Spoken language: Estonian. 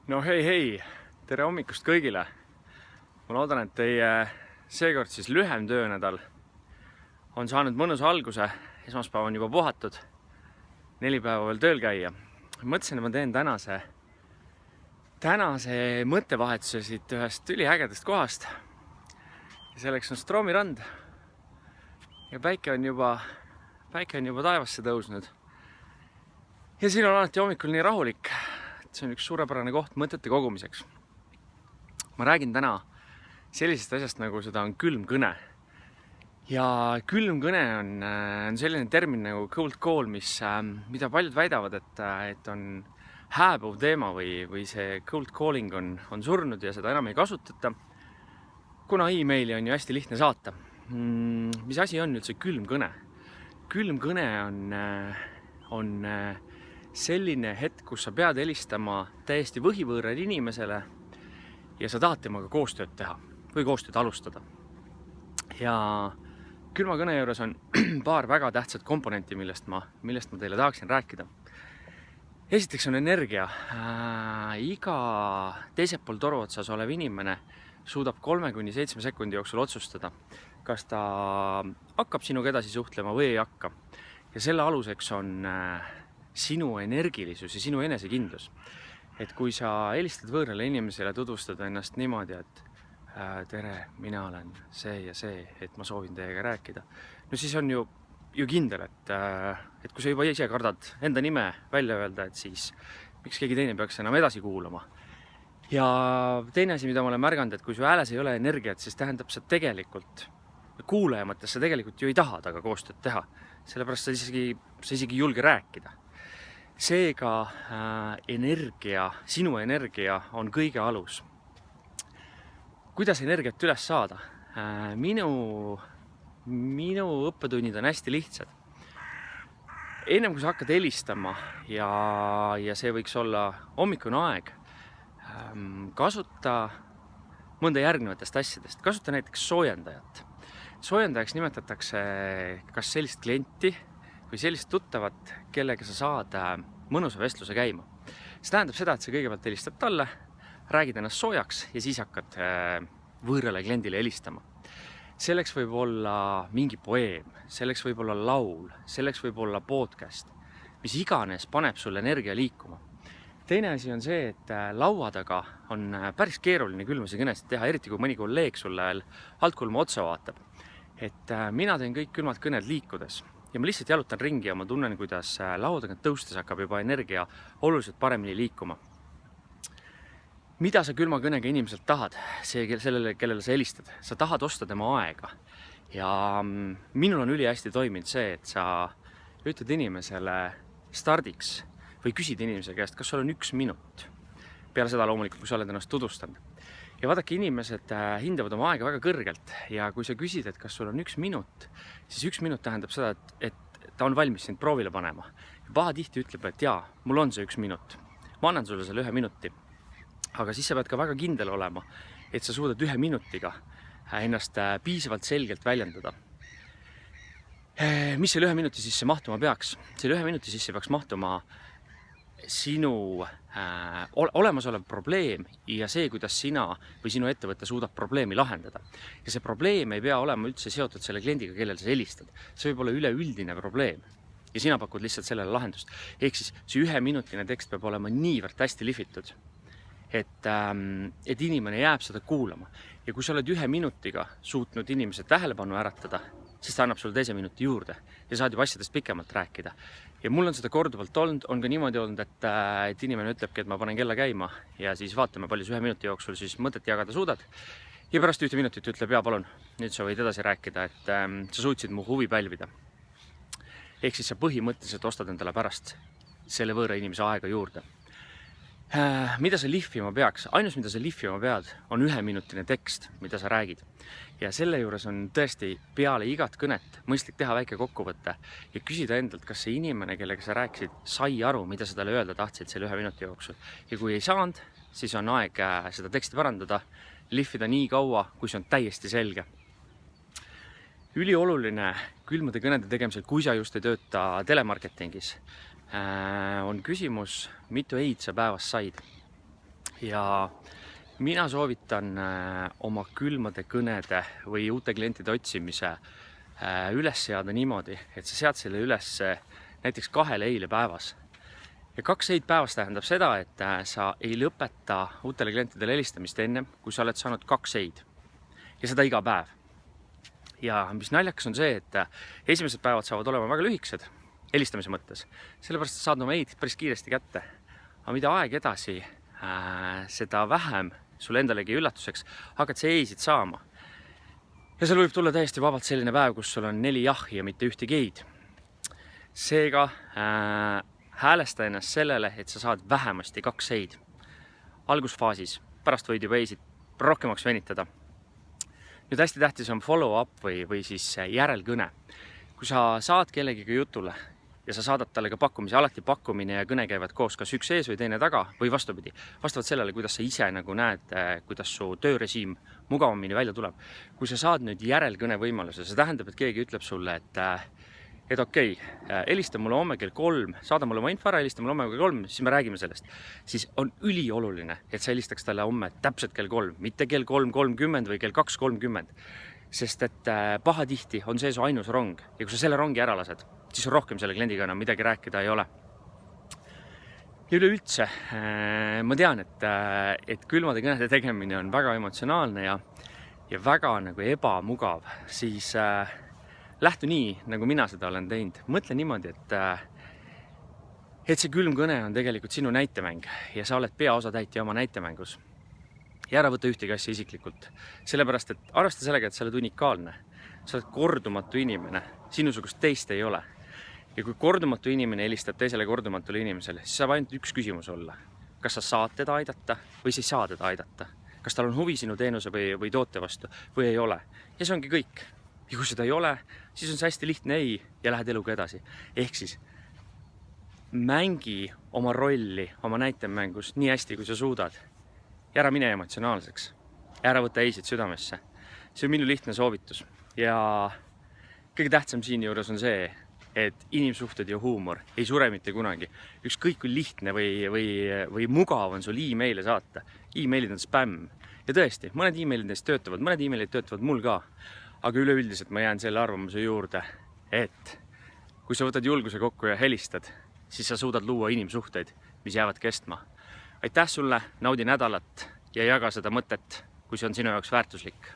No hei, tere hommikust kõigile. Ma loodan, et teie seekord siis lühem töönädal on saanud mõnusa alguse. Esmaspäev on juba puhatud, 4 päeva veel tööl käia. Mõtlesin, et ma teen tänase mõttevahetuse siit ühest üliägedast kohast. Ja selleks on Stroomi rand. Ja päike on juba taevasse tõusnud. Ja siin on alati hommikul nii rahulik. See on üks suurepärane koht mõtete kogumiseks. Ma räägin täna sellisest asjast, nagu seda on külmkõne. Ja külmkõne on selline termin nagu cold call, mida paljud väidavad, et on hääbuv teema või see cold calling on surnud ja seda enam ei kasutata, kuna e-maili on ju hästi lihtne saata. Mis asi on üldse külmkõne? Külmkõne on selline hetk, kus sa pead helistama täiesti võhivõõrale inimesele ja sa tahad temaga koostööd teha või koostööd alustada. Ja külmakõne juures on paar väga tähtsat komponenti, millest ma teile tahaksin rääkida. Esiteks on energia. Iga teiselt pool toru otsas olev inimene suudab 3-7 sekundi jooksul otsustada, kas ta hakkab sinuga edasi suhtlema või ei hakka. Ja selle aluseks on sinu energilisus ja sinu enesekindlus. Et kui sa helistad võõrale inimesele, tutvustad ennast niimoodi, et tere, mina olen see ja see, et ma soovin teiega rääkida. No siis on ju kindel, et kui sa juba ise kardad enda nime välja öelda, et siis miks keegi teine peaks enam edasi kuulama. Ja teine asi, mida ma olen märganud, et kui su hääles ei ole energiat, siis tähendab see tegelikult kuulaja mõttes sa tegelikult ju ei taha taga koostööd teha. Sellepärast sa isegi julge rääkida. Seega sinu energia on kõige alus. Kuidas energiat üles saada? Minu õppetunnid on hästi lihtsad. Ennem kui sa hakkad helistama ja see võiks olla hommikune aeg, kasuta mõnda järgnevatest asjadest. Kasuta näiteks soojendajat. Soojendajaks nimetatakse kas sellist klienti või sellist tuttavat, kellega sa saad mõnusa vestluse käima. See tähendab seda, et sa kõigepealt helistad talle, räägid ennast soojaks ja siis hakkad võõrale kliendile helistama. Selleks võib olla mingi poeem, selleks võib olla laul, selleks võib olla podcast, mis iganes paneb sul energia liikuma. Teine asi on see, et laua taga on päris keeruline külmasi kõnesid teha, eriti kui mõni kolleeg sulle veel altkulma otsa vaatab. Et mina teen kõik külmad kõned liikudes ja ma lihtsalt jalutan ringi ja ma tunnen, kuidas laua tagant tõustes hakkab juba energia oluliselt paremini liikuma. Mida sa külma kõnega inimeselt tahad? Sellele, kellele sa helistad. Sa tahad osta tema aega. Ja minul on ülihästi toiminud see, et sa ütled inimesele stardiks või küsid inimese käest, kas sul on 1 minut. Peale seda loomulikult, kui sa oled ennast tutvustanud. Ja vaadake, inimesed hindavad oma aega väga kõrgelt ja kui sa küsid, et kas sul on 1 minut, siis 1 minut tähendab seda, et ta on valmis sind proovile panema. Ja pahatihti ütleb, et jaa, mul on see 1 minut. Ma annan sulle selle 1 minuti. Aga siis sa pead ka väga kindel olema, et sa suudad 1 minutiga ennast piisavalt selgelt väljendada. Mis selle 1 minuti sisse mahtuma peaks? Selle 1 minuti sisse peaks mahtuma sinu olemasolev probleem ja see, kuidas sina või sinu ettevõte suudab probleemi lahendada. Ja see probleem ei pea olema üldse seotud selle kliendiga, kellele sa helistad. See võib olla üleüldine probleem ja sina pakud lihtsalt sellele lahendust. Ehk siis see 1-minutine tekst peab olema niivõrd hästi lihvitud, et inimene jääb seda kuulama. Ja kui sa oled 1 minutiga suutnud inimese tähelepanu äratada, siis ta annab sulle 2 minuti juurde ja saad juba asjadest pikemalt rääkida. Ja mul on seda korduvalt olnud, on ka niimoodi olnud, et inimene ütlebki, et ma panen kella käima ja siis vaatame, palju 1 minuti jooksul siis mõtet jagada suudad. Ja pärast 1 minutit ütleb, jaa, palun, nüüd sa võid edasi rääkida, et sa suutsid mu huvi pälvida. Ehk siis sa põhimõtteliselt ostad endale pärast selle võõra inimese aega juurde. Mida sa lihvima peaks? Ainus, mida sa lihvima pead, on 1-minutine tekst, mida sa räägid. Ja selle juures on tõesti peale igat kõnet mõistlik teha väike kokkuvõte ja küsida endalt, kas see inimene, kellega sa rääkisid, sai aru, mida sa talle öelda tahtsid selle 1 minuti jooksul. Ja kui ei saanud, siis on aeg seda teksti parandada, lihvida nii kaua, kui see on täiesti selge. Ülioluline külmade kõnede tegemisel, kui sa just ei tööta telemarketingis, on küsimus, mitu eid sa päevas said. ja mina soovitan oma külmade kõnede või uute klientide otsimise üles seada niimoodi, et sa sead selle üles näiteks 2 eile päevas. Ja 2 eid päevas tähendab seda, et sa ei lõpeta uutele klientidele helistamist ennem, kui sa oled saanud 2 eid. Ja seda iga päev. Ja mis naljakas on see, et esimesed päevad saavad olema väga lühikesed helistamise mõttes. Sellepärast sa saad oma eid päris kiiresti kätte. Aga mida aeg edasi, seda vähem sulle endalegi üllatuseks hakkad sa eisid saama. Ja seal võib tulla täiesti vabalt selline päev, kus sul on 4 jahi ja mitte ühtegi eid. Seega häälesta ennast sellele, et sa saad vähemasti 2 eid algusfaasis. Pärast võid juba eisid rohkemaks venitada. Nüüd hästi tähtis on follow-up või siis järelkõne. Kui sa saad kellegiga jutule ja sa saadad talle ka pakkumise, alati pakkumine ja kõne käivad koos, kas üks ees või teine taga või vastupidi. Vastavalt sellele, kuidas sa ise nagu näed, kuidas su töörežiim mugavamini välja tuleb. Kui sa saad nüüd järelkõne võimaluse, see tähendab, et keegi ütleb sulle, et okei, helista mulle homme kell 3, saada mulle oma info ära, helista mulle homme kell 3, siis me räägime sellest. Siis on ülioluline, et sa helistaks talle homme täpselt kell 3, mitte kell 3.30 või kell 2.30. Sest et pahatihti on see su ainus rong ja kui sa selle rongi ära lased, siis rohkem selle kliendiga enam midagi rääkida ei ole. Ja üleüldse, ma tean, et külmade kõnede tegemine on väga emotsionaalne ja väga nagu ebamugav, siis lähtu nii, nagu mina seda olen teinud. Mõtle niimoodi, et see külm kõne on tegelikult sinu näitemäng ja sa oled peaosatäitja oma näitemängus. Ja ära võtta ühtegi asja isiklikult. Sellepärast, et arvesta sellega, et sa oled unikaalne. Sa oled kordumatu inimene. Sinusugust teist ei ole. Ja kui kordumatu inimene helistab teisele kordumatule inimesele, siis saab ainult üks küsimus olla. Kas sa saad teda aidata või sa ei saa teda aidata? Kas tal on huvi sinu teenuse või toote vastu või ei ole? Ja see ongi kõik. Ja kui seda ei ole, siis on see hästi lihtne ei ja lähed eluga edasi. Ehk siis mängi oma rolli, oma näitemängus nii hästi, kui sa suudad. Ja ära mine emotsionaalseks. Ja ära võta eisid südamesse. See on minu lihtne soovitus. Ja kõige tähtsam siin juures on see, et inimsuhted ja huumor ei sure mitte kunagi. Ükskõik kui lihtne või mugav on sul e-maile saata. E-mailid on spämm. Ja tõesti, mõned e-mailid neist töötavad, mõned e-mailid töötavad mul ka. Aga üleüldiselt ma jään selle arvamuse juurde, et kui sa võtad julguse kokku ja helistad, siis sa suudad luua inimsuhteid, mis jäävad kestma. Aitäh sulle, naudi nädalat ja jaga seda mõtet, kui see on sinu jaoks väärtuslik.